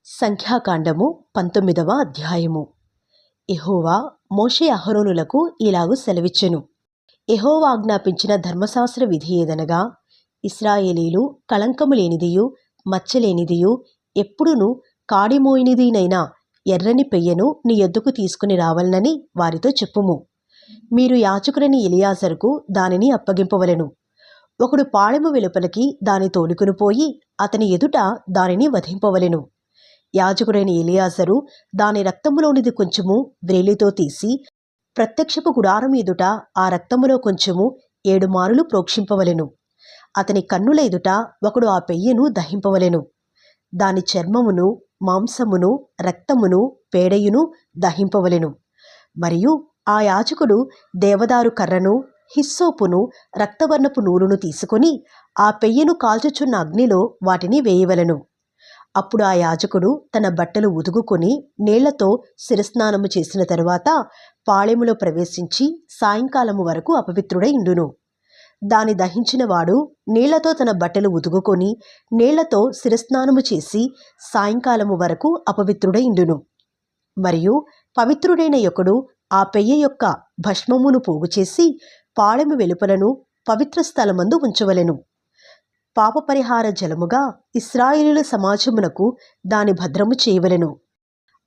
సంఖ్యాకాండము 19వ అధ్యాయము. యెహోవా మోషే అహరోనులకు ఇలాగు సెలవిచ్చెను. యెహోవా ఆజ్ఞాపించిన ధర్మశాస్త్ర విధి ఏదనగా, ఇశ్రాయేలీలు కళంకము లేనిదియు మచ్చలేనిదియు ఎప్పుడును కాడిమోయినిదినైనా ఎర్రని పెయ్యను నీ యొద్దకు తీసుకుని రావాలనని వారితో చెప్పుము. మీరు యాజకుడైన ఎలియాజరుకు దానిని అప్పగింపవలెను. ఒకడు పాళెము వెలుపలికి దాని తోలుకుని పోయి అతని ఎదుట దానిని వధింపవలెను. యాజకుడైన ఎలియాజరు దాని రక్తములోనిది కొంచెము వ్రేలితో తీసి ప్రత్యక్షపు గుడారం ఎదుట ఆ రక్తములో కొంచెము 7 మారులు ప్రోక్షింపవలెను. అతని కన్నుల ఎదుట ఒకడు ఆ పెయ్యను దహింపవలెను. దాని చర్మమును మాంసమును రక్తమును పేడయును దహింపవలెను. మరియు ఆ యాజకుడు దేవదారు కర్రను హిస్సోపును రక్తవర్ణపు నూలును తీసుకొని ఆ పెయ్యను కాల్చుచున్న అగ్నిలో వాటిని వేయవలెను. అప్పుడు ఆ యాజకుడు తన బట్టలు ఉదుగుకొని నీళ్లతో శిరస్నానము చేసిన తరువాత పాళెములో ప్రవేశించి సాయంకాలము వరకు అపవిత్రుడై ఉండును. దాని దహించిన వాడు నీళ్లతో తన బట్టలు ఉదుగుకొని నీళ్లతో శిరస్నానము చేసి సాయంకాలము వరకు అపవిత్రుడై ఉండును. మరియు పవిత్రుడైన ఒకడు ఆ పెయ్య యొక్క భస్మమును పోగుచేసి పాళెము వెలుపలను పవిత్ర స్థలమందు ఉంచవలెను. పాపపరిహార జలముగా ఇశ్రాయేలీయుల సమాజమునకు దాని భద్రము చేయవలెను.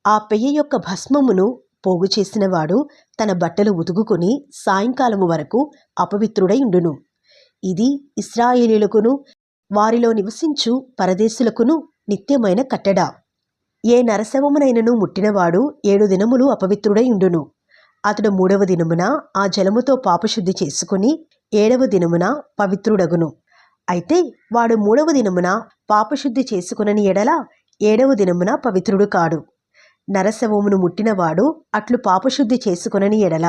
ఆ పెయ్య యొక్క భస్మమును పోగు చేసినవాడు తన బట్టలు ఉతుకుని సాయంకాలము వరకు అపవిత్రుడై ఉండును. ఇది ఇశ్రాయేలీయులకును వారిలో నివసించు పరదేశులకును నిత్యమైన కట్టడ. ఏ నరశవమునైనను ముట్టినవాడు 7 దినములు అపవిత్రుడై ఉండును. అతడు 3వ దినమున ఆ జలముతో పాపశుద్ధి చేసుకుని 7వ దినమున పవిత్రుడగును. అయితే వాడు 3వ దినమున పాపశుద్ధి చేసుకునని ఎడల 7వ దినమున పవిత్రుడు కాడు. నరశవమును ముట్టినవాడు అట్లు పాపశుద్ధి చేసుకునని ఎడల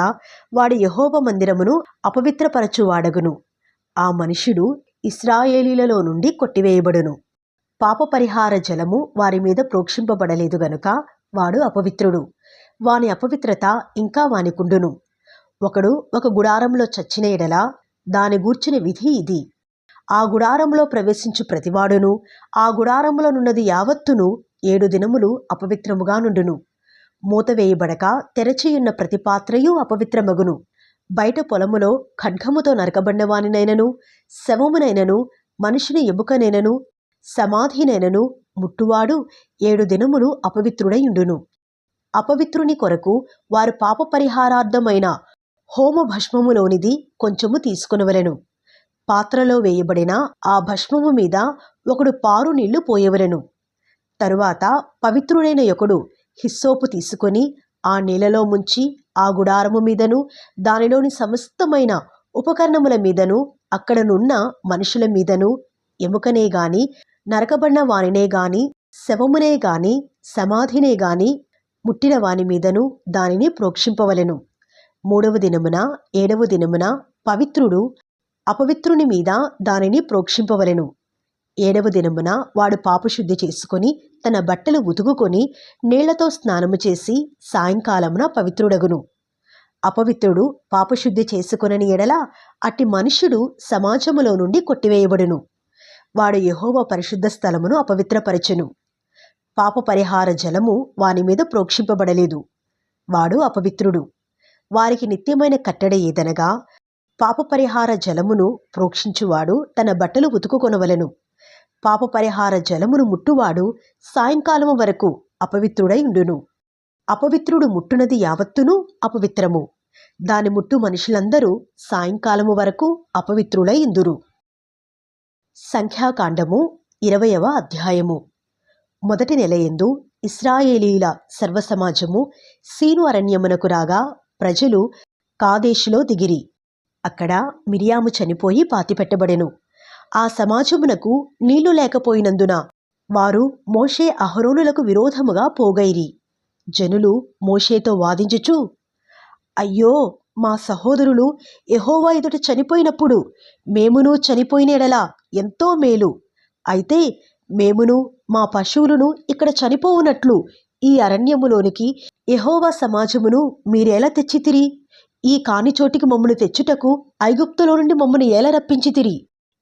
వాడు యెహోవా మందిరమును అపవిత్రపరచువాడగును. ఆ మనుష్యుడు ఇశ్రాయేలీయులలో నుండి కొట్టివేయబడును. పాపపరిహార జలము వారి మీద ప్రోక్షింపబడలేదు గనుక వాడు అపవిత్రుడు. వాని అపవిత్రత ఇంకా వానికుండును. ఒకడు ఒక గుడారంలో చచ్చిన ఎడల దాని గూర్చిన విధి ఇది. ఆ గుడారంలో ప్రవేశించు ప్రతివాడును ఆ గుడారములోనున్నది యావత్తును 7 దినములు అపవిత్రముగా నుండును. మూతవేయబడక తెరచియున్న ప్రతి పాత్రయు అపవిత్రమగును. బయట పొలములో ఖడ్గముతో నరకబడిన వానినైనను శవమునైనను మనుషుని ఎముకనైనను సమాధినైనను ముట్టువాడు 7 దినములు అపవిత్రుడై ఉండును. అపవిత్రుని కొరకు వారు పాపపరిహారార్థమైన హోమ భస్మములోనిది కొంచెము తీసుకొనవలెను. పాత్రలో వేయబడిన ఆ భస్మము మీద ఒకడు పారు నీళ్లు పోయవలెను. తరువాత పవిత్రుడైన ఒకడు హిస్సోపు తీసుకొని ఆ నీళ్లలో ముంచి ఆ గుడారము మీదను దానిలోని సమస్తమైన ఉపకరణముల మీదను అక్కడనున్న మనుషుల మీదను ఎముకనే గాని నరకబడిన వానినే గాని శవమునే గాని సమాధినే గాని ముట్టిన వాని మీదను దానిని ప్రోక్షింపవలెను. 3వ దినమున 7వ దినమున పవిత్రుడు అపవిత్రుని మీద దానిని ప్రోక్షింపవలెను. 7వ దినమున వాడు పాపశుద్ధి చేసుకొని తన బట్టలు ఉతుకుకొని నీళ్లతో స్నానము చేసి సాయంకాలమున పవిత్రుడగును. అపవిత్రుడు పాపశుద్ధి చేసుకొనని ఎడల అట్టి మనుష్యుడు సమాజములో నుండి కొట్టివేయబడును. వాడు యెహోవా పరిశుద్ధ స్థలమును అపవిత్రపరచెను. పాపపరిహార జలము వాని మీద ప్రోక్షింపబడలేదు. వాడు అపవిత్రుడు. వారికి నిత్యమైన కట్టడ ఏదనగా, పాపపరిహార జలమును ప్రోక్షించువాడు తన బట్టలు ఉతుకుకొనవలెను. పాపపరిహార జలమును ముట్టువాడు సాయంకాలము వరకు అపవిత్రుడై ఉండును. అపవిత్రుడు ముట్టునది యావత్తును అపవిత్రము. దాని ముట్టు మనుషులందరూ సాయంకాలము వరకు అపవిత్రులై ఉందురు. సంఖ్యాకాండము 20వ అధ్యాయము. మొదటి నెలయందు ఇశ్రాయేలీయుల సర్వసమాజము సీను అరణ్యమునకు రాగా ప్రజలు కాదేషులో దిగిరి. అక్కడ మిరియాము చనిపోయి పాతిపెట్టబడెను. ఆ సమాజమునకు నీళ్లు లేకపోయినందున వారు మోషే అహరోనులకు విరోధముగా పోగైరి. జనులు మోషేతో వాదించుచు, అయ్యో, మా సహోదరులు యెహోవా ఎదుట చనిపోయినప్పుడు మేమును చనిపోయిన ఎడల ఎంతో మేలు. అయితే మేమును మా పశువులను ఇక్కడ చనిపోవునట్లు ఈ అరణ్యములోనికి యెహోవా సమాజమును మీరెలా తెచ్చితిరి? ఈ కాని చోటికి మమ్మను తెచ్చుటకు ఐగుప్తులో నుండి మమ్మను ఎలా రప్పించితిరి?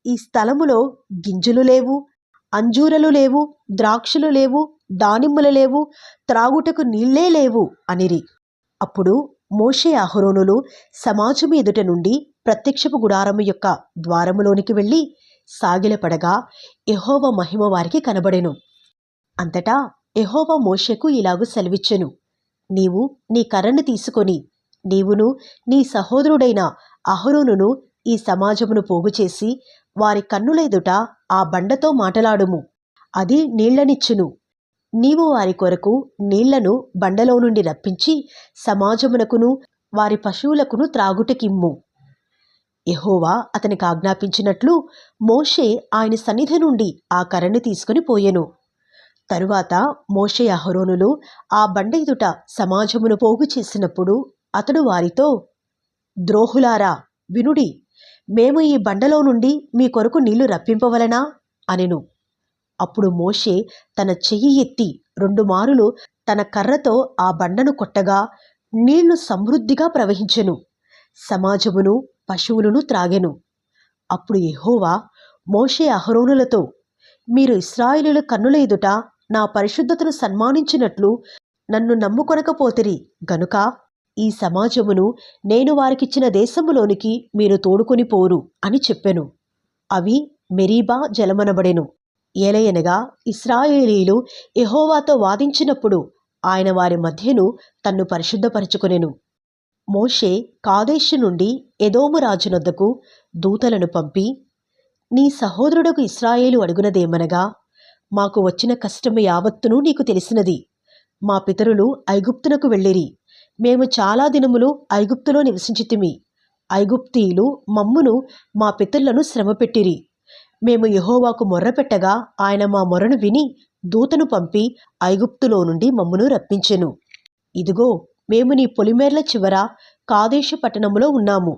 ఈ స్థలములో గింజలు లేవు, అంజూరలు లేవు, ద్రాక్షలు లేవు, దానిమ్మలు లేవు, త్రాగుటకు నీళ్లే లేవు అనిరి. అప్పుడు మోషే అహరోనులు సమాజం ఎదుట నుండి ప్రత్యక్షపు గుడారము యొక్క ద్వారములోనికి వెళ్ళి సాగిలపడగా యెహోవా మహిమ వారికి కనబడెను. అంతటా యెహోవా మోషేకు ఇలాగు సెలవిచ్చెను, నీవు నీ కర్రను తీసుకొని నీవును నీ సహోదరుడైన అహరోనును ఈ సమాజమును పోగుచేసి వారి కన్నుల ఎదుట ఆ బండతో మాటలాడుము, అది నీళ్లనిచ్చును. నీవు వారి కొరకు నీళ్లను బండలో నుండి రప్పించి సమాజమునకును వారి పశువులకును త్రాగుటకిమ్ము. యెహోవా అతనికి ఆజ్ఞాపించినట్లు మోషే ఆయన సన్నిధి నుండి ఆ కర్రను తీసుకుని పోయెను. తరువాత మోషే అహరోనులు ఆ బండ ఎదుట సమాజమును పోగు చేసినప్పుడు అతడు వారితో, ద్రోహులారా వినుడి, మేము ఈ బండలో నుండి మీ కొరకు నీళ్లు రప్పింపవలనా అనెను. అప్పుడు మోషే తన చెయ్యి ఎత్తి 2 మారులు తన కర్రతో ఆ బండను కొట్టగా నీళ్లు సమృద్ధిగా ప్రవహించెను. సమాజమును పశువులను త్రాగెను. అప్పుడు యెహోవా మోషే అహరోనులతో, మీరు ఇశ్రాయేలీయుల కన్నుల ఎదుట నా పరిశుద్ధతను సన్మానించినట్లు నన్ను నమ్ముకొనకపోతిరి గనుక ఈ సమాజమును నేను వారికిచ్చిన దేశములోనికి మీరు తోడుకొని పోరు అని చెప్పెను. అవి మెరీబా జలమనబడెను. ఏలయనగా ఇశ్రాయేలీయులు యెహోవాతో వాదించినప్పుడు ఆయన వారి మధ్యను తన్ను పరిశుద్ధపరచుకొనెను. మోషే కాదేషు నుండి ఎదోము రాజునొద్దకు దూతలను పంపి, నీ సహోదరుడకు ఇశ్రాయేలు అడుగునదేమనగా, మాకు వచ్చిన కష్టము యావత్తును నీకు తెలిసినది. మా పితరులు ఐగుప్తునకు వెళ్ళిరి. మేము చాలా దినములు ఐగుప్తులో నివసించితిమి. ఐగుప్తీయులు మమ్మును మా పితరులను శ్రమపెట్టిరి. మేము యెహోవాకు మొర్రపెట్టగా ఆయన మా మొరను విని దూతను పంపి ఐగుప్తులో నుండి మమ్మును రప్పించెను. ఇదిగో మేము నీ పొలిమేర్ల చివర కాదేషు పట్టణములో ఉన్నాము.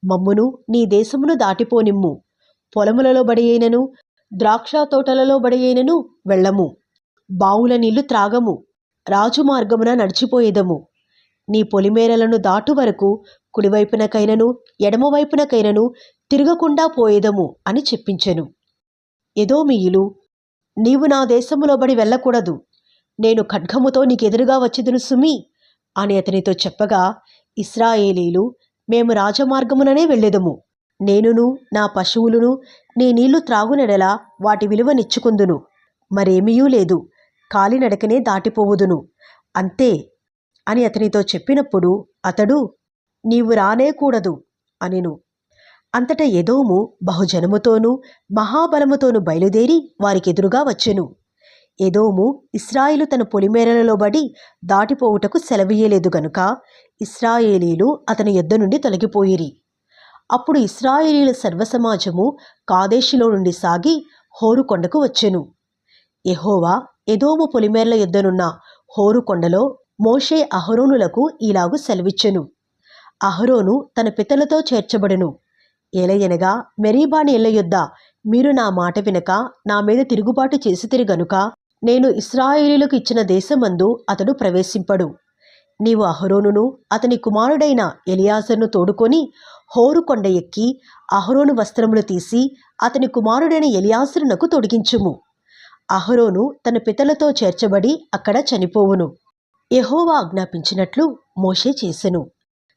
మమ్మును నీ దేశమును దాటిపోనిమ్ము. పొలములలో బడియైనను ద్రాక్ష తోటలలో బడియైనను వెళ్ళము. బావుల నీళ్లు త్రాగము. రాజు మార్గమున నడిచిపోయేదము. నీ పొలిమేరలను దాటు వరకు కుడివైపునకైనను ఎడమవైపునకైనను తిరగకుండా పోయేదము అని చెప్పించెను. ఎదోమీయులు, నీవు నా దేశములో బడి వెళ్ళకూడదు, నేను ఖడ్గముతో నీకెదురుగా వచ్చెదను సుమి అని అతనితో చెప్పగా, ఇశ్రాయేలీలు, మేము రాజమార్గముననే వెళ్ళెదము. నేనును నా పశువులను నీ నీళ్లు త్రాగునెడలా వాటి విలువ నిచ్చుకుందును. మరేమీయూ లేదు, కాలినడకనే దాటిపోవుదును అంతే అని అతనితో చెప్పినప్పుడు అతడు, నీవు రానేకూడదు అనెను. అంతటా ఎదోము బహుజనముతోనూ మహాబలముతోనూ బయలుదేరి వారికెదురుగా వచ్చెను. ఎదోము ఇశ్రాయేలు తన పొలిమేరలలో బడి దాటిపోవుటకు సెలవీయలేదు గనుక ఇశ్రాయేలీలు అతని యొద్ద నుండి తొలగిపోయిరి. అప్పుడు ఇశ్రాయేలీయుల సర్వసమాజము కాదేషులో నుండి సాగి హోరు కొండకు వచ్చెను. యెహోవా ఎదోము పొలిమేర్ల యొద్దనున్న హోరు కొండలో మోషే అహరోనులకు ఇలాగు సెలవిచ్చెను. అహరోను తన పితరులతో చేర్చబడెను. ఏలయనగా మెరీబా నీళ్ల యొద్ద మీరు నా మాట వినక నా మీద తిరుగుబాటు చేసితిరి గనుక నేను ఇశ్రాయేలీయులకు ఇచ్చిన దేశమందు అతడు ప్రవేశింపడు. నీవు అహరోనును అతని కుమారుడైన ఎలియాజరును తోడుకొని హోరు కొండ ఎక్కి అహరోను వస్త్రములు తీసి అతని కుమారుడైన ఎలియాజరునకు తొడిగించుము. అహరోను తన పితరులతో చేర్చబడి అక్కడ చనిపోవును. యెహోవా ఆజ్ఞాపించినట్లు మోషే చేసెను.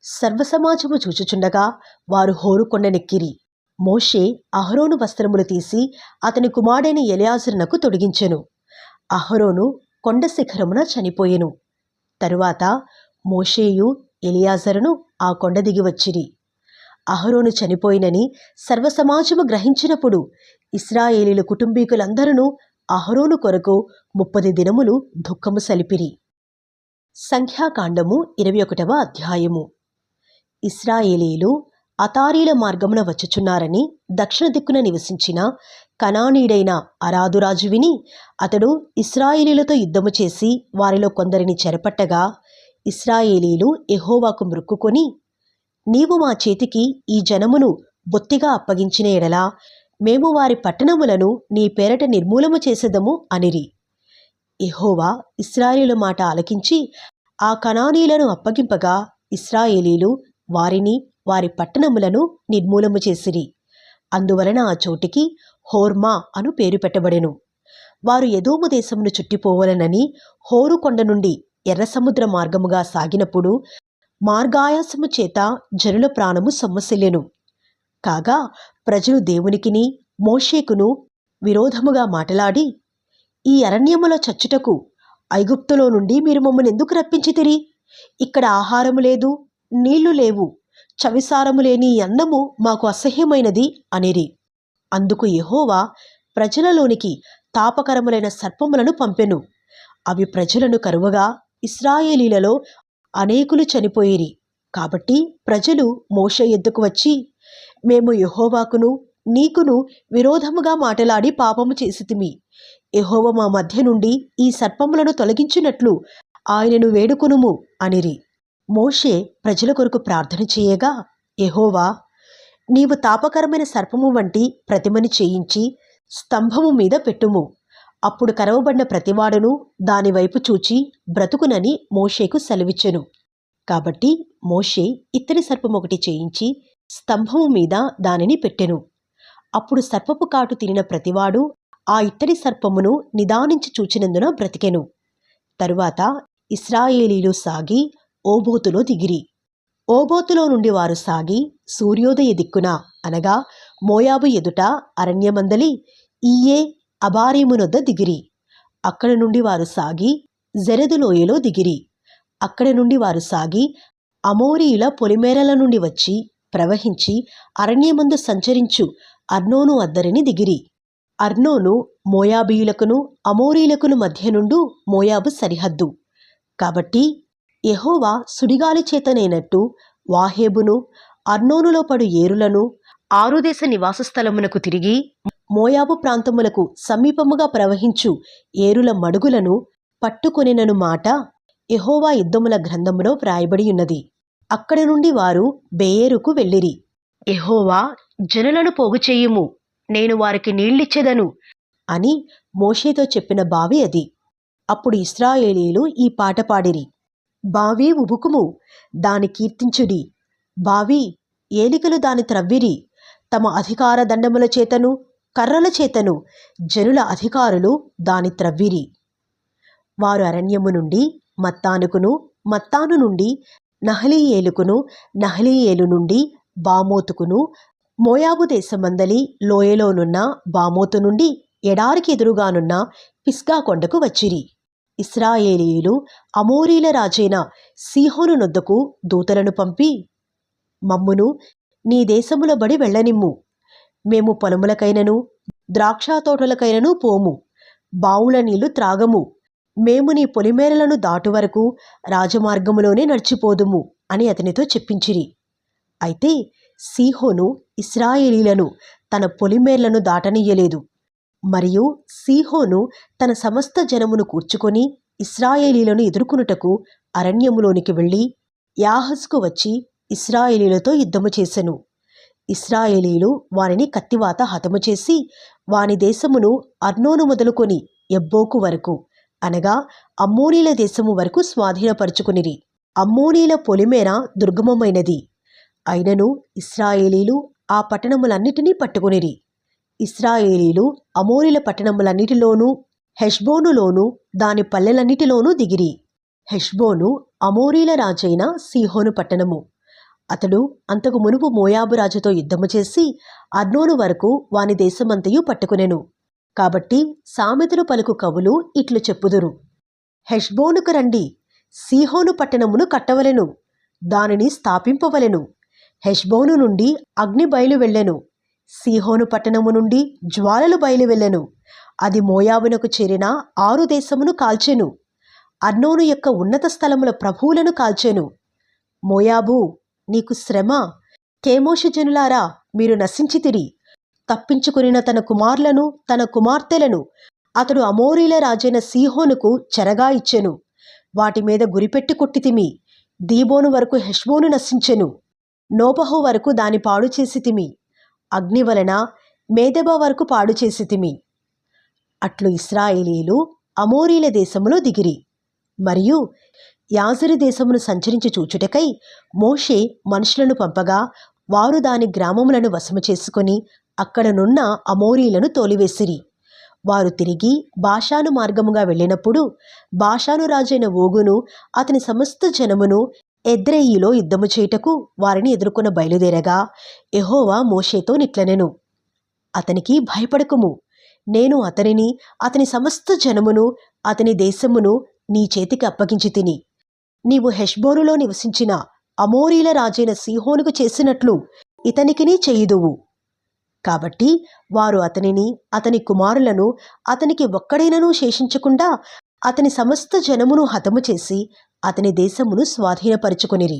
సర్వసమాజము చూచుచుండగా వారు హోరు కొండనెక్కిరి. మోషే అహరోను వస్త్రములు తీసి అతని కుమారుడైన ఎలియాజరునకు తొడిగించెను. అహరోను కొండ శిఖరమున చనిపోయెను. తరువాత మోషేయు ఎలియాజరును ఆ కొండ దిగి వచ్చిరి. అహరోను చనిపోయినని సర్వసమాజము గ్రహించినప్పుడు ఇశ్రాయేలీయుల కుటుంబీకులందరూ అహరోను కొరకు 30 దినములు దుఃఖము సలిపిరి. సంఖ్యాకాండము 21వ అధ్యాయము. ఇశ్రాయేలీయులు అతారీల మార్గమున వచ్చుచున్నారని దక్షిణ దిక్కున నివసించిన కనానీయుడైన అరాదురాజు విని అతడు ఇశ్రాయేలీయులతో యుద్ధము చేసి వారిలో కొందరిని చెరపట్టగా ఇశ్రాయేలీయులు యెహోవాకు మ్రొక్కుకొని, నీవు మా చేతికి ఈ జనమును బొత్తిగా అప్పగించిన ఎడల మేము వారి పట్టణములను నీ పేరట నిర్మూలము చేసేదము అనిరి. యెహోవా ఇశ్రాయేలీయుల మాట ఆలకించి ఆ కనానీయులను అప్పగింపగా ఇశ్రాయేలీయులు వారిని వారి పట్టణములను నిర్మూలము చేసిరి. అందువలన ఆ చోటికి హోర్మా అను పేరు పెట్టబడెను. వారు ఎదోము దేశమును చుట్టిపోవలనని హోరు కొండ నుండి ఎర్ర సముద్ర మార్గముగా సాగినప్పుడు మార్గాయాసము చేత జనుల ప్రాణము సొమ్మసిల్లెను. కాగా ప్రజలు దేవునికిని మోషేకును విరోధముగా మాటలాడి, ఈ అరణ్యములో చచ్చుటకు ఐగుప్తులో నుండి మీరు మమ్మల్ని ఎందుకు రప్పించితిరి? ఇక్కడ ఆహారము లేదు, నీళ్లు లేవు, చవిసారము లేని ఈ అన్నము మాకు అసహ్యమైనది అనిరి. అందుకు యెహోవా ప్రజలలోనికి తాపకరములైన సర్పములను పంపెను. అవి ప్రజలను కరువగా ఇశ్రాయేలీలలో అనేకులు చనిపోయిరి. కాబట్టి ప్రజలు మోషే యొద్దకు వచ్చి, మేము యెహోవాకును నీకును విరోధముగా మాటలాడి పాపము చేసితిమి. యెహోవా మా మధ్య నుండి ఈ సర్పములను తొలగించినట్లు ఆయనను వేడుకొనుము అనిరి. మోషే ప్రజల కొరకు ప్రార్థన చేయగా యెహోవా, నీవు తాపకరమైన సర్పము వంటి ప్రతిమని చేయించి స్తంభము మీద పెట్టుము. అప్పుడు కరవబడిన ప్రతివాడును దానివైపు చూచి బ్రతుకునని మోషేకు సెలవిచ్చెను. కాబట్టి మోషే ఇత్తడి సర్పం ఒకటి చేయించి స్తంభము మీద దానిని పెట్టెను. అప్పుడు సర్పపు కాటు తినిన ప్రతివాడు ఆ ఇత్తడి సర్పమును నిదానించి చూచినందున బ్రతికెను. తరువాత ఇశ్రాయేలీలు సాగి ఓబోతులో దిగిరి. ఓబోతులో నుండి వారు సాగి సూర్యోదయ దిక్కున అనగా మోయాబు ఎదుట అరణ్యమందలి ఈయే అబారీమునొద్ద దిగిరి. అక్కడ నుండి వారు సాగి జెరెదు లోయలో దిగిరి. అక్కడ నుండి వారు సాగి అమోరీయుల పొలిమేరల నుండి వచ్చి ప్రవహించి అరణ్యమందు సంచరించు అర్నోను అద్దరిని దిగిరి. అర్నోను మోయాబీయులకును అమోరీయులకును మధ్య నుండు మోయాబు సరిహద్దు. కాబట్టి యెహోవా సుడిగాలి చేతనైనట్టు వాహేబును అర్నోనులో పడు ఏరులను ఆరుదేశ నివాస స్థలమునకు తిరిగి మోయాబు ప్రాంతములకు సమీపముగా ప్రవహించు ఏరుల మడుగులను పట్టుకొనినను మాట యెహోవా యుద్ధముల గ్రంథములో వ్రాయబడి ఉన్నది. అక్కడ నుండి వారు బెయేరుకు వెళ్ళిరి. యెహోవా, జనులను పోగుచేయుము, నేను వారికి నీళ్ళిచ్చెదను అని మోషేతో చెప్పిన బావి అది. అప్పుడు ఇశ్రాయేలీయులు ఈ పాట పాడిరి. బావి ఉబుకుము, దాని కీర్తించుడి. బావి ఏలికలు దాని త్రవ్విరి. తమ అధికార దండముల చేతను కర్రల చేతను జనుల అధికారులు దాని త్రవ్విరి. వారు అరణ్యము నుండి మత్తానుకును, మత్తాను నుండి నహలీయేలుకును, నహలీయేలు నుండి బామోతుకును, మోయాబు దేశమందలి లోయలోనున్న బామోతు నుండి ఎడారికి ఎదురుగానున్న పిస్గా కొండకు వచ్చిరి. ఇశ్రాయేలీయులు అమోరీల రాజైన సీహోను నొద్దకు దూతలను పంపి, మమ్మును నీ దేశముల బడి వెళ్ళనిమ్ము. మేము పొలములకైనను ద్రాక్ష తోటలకైనను పోము, బావుల నీళ్లు త్రాగము. మేము నీ పొలిమేరలను దాటు వరకు రాజమార్గములోనే నడిచిపోదుము అని అతనితో చెప్పించిరి. అయితే సీహోను ఇశ్రాయేలీలను తన పొలిమేర్లను దాటనీయలేదు. మరియు సీహోను తన సమస్త జనమును కూర్చుకొని ఇశ్రాయేలీలను ఎదుర్కొనుటకు అరణ్యములోనికి వెళ్ళి యాహజుకు వచ్చి ఇశ్రాయేలీలతో యుద్ధము చేసెను. ఇశ్రాయేలీలు వారిని కత్తివాత హతము చేసి వాని దేశమును అర్నోను మొదలుకొని ఎబ్బోకు వరకు అనగా అమ్మోనీల దేశము వరకు స్వాధీనపరుచుకునిరి. అమ్మోనీల పొలిమేర దుర్గమమైనది. అయినను ఇశ్రాయేలీలు ఆ పట్టణములన్నిటినీ పట్టుకునిరి. ఇశ్రాయేలీలు అమోరీల పట్టణములన్నిటిలోనూ హెష్బోనులోను దాని పల్లెలన్నిటిలోనూ దిగిరి. హెష్బోను అమోరీల రాజైన సీహోను పట్టణము. అతడు అంతకు మునుపు మోయాబు రాజుతో యుద్ధము చేసి అర్నోను వరకు వాని దేశమంతయు పట్టుకునెను. కాబట్టి సామెతలు పలుకు కవులు ఇట్లు చెప్పుదురు: హెష్బోనుకు రండి, సీహోను పట్టణమును కట్టవలెను, దానిని స్థాపింపవలెను. హెష్బోను నుండి అగ్ని బయలు వెళ్ళెను, సీహోను పట్టణము నుండి జ్వాలలు బయలు వెళ్ళెను. అది మోయాబునకు చేరిన 6 దేశమును కాల్చెను. అర్నోను యొక్క ఉన్నత స్థలముల ప్రభువులను కాల్చెను. మోయాబు, నీకు శ్రమ! కేమోషు జనులారా, మీరు నశించితిరి. తప్పించుకునిన తన కుమారులను తన కుమార్తెలను అతడు అమోరీల రాజైన సీహోనుకు చెరగా ఇచ్చెను. వాటి మీద గురిపెట్టి కొట్టితిమి. దీబోను వరకు హెష్బోను నశించెను. నోబహు వరకు దాని పాడు చేసితిమి. అగ్ని వలన మేదెబా వరకు పాడు చేసితిమి. అట్లు ఇశ్రాయేలీలు అమోరీల దేశములో దిగిరి. మరియు యాజరు దేశమును సంచరించి చూచుటకై మోషే మనుషులను పంపగా వారు దాని గ్రామములను వశము చేసుకొని అక్కడనున్న అమోరీలను తోలివేసిరి. వారు తిరిగి బాషాను మార్గముగా వెళ్ళినప్పుడు బాషాను రాజైన ఓగును అతని సమస్త జనమును ఎద్రెయిలో యుద్ధము చేయుటకు వారిని ఎదుర్కొన బయలుదేరగా యెహోవా మోషేతో నిట్లనెను, అతనికి భయపడకుము, నేను అతనిని అతని సమస్త జనమును అతని దేశమును నీ చేతికి అప్పగించి తిని, నీవు హెష్బోనులో నివసించిన అమోరీల రాజైన సీహోనుకు చేసినట్లు ఇతనికినీ చేయుదువు. కాబట్టి వారు అతనిని అతని కుమారులను అతనికి ఒక్కడైనను శేషించకుండా అతని సమస్త జనమును హతము చేసి అతని దేశమును స్వాధీనపరుచుకొనిరి.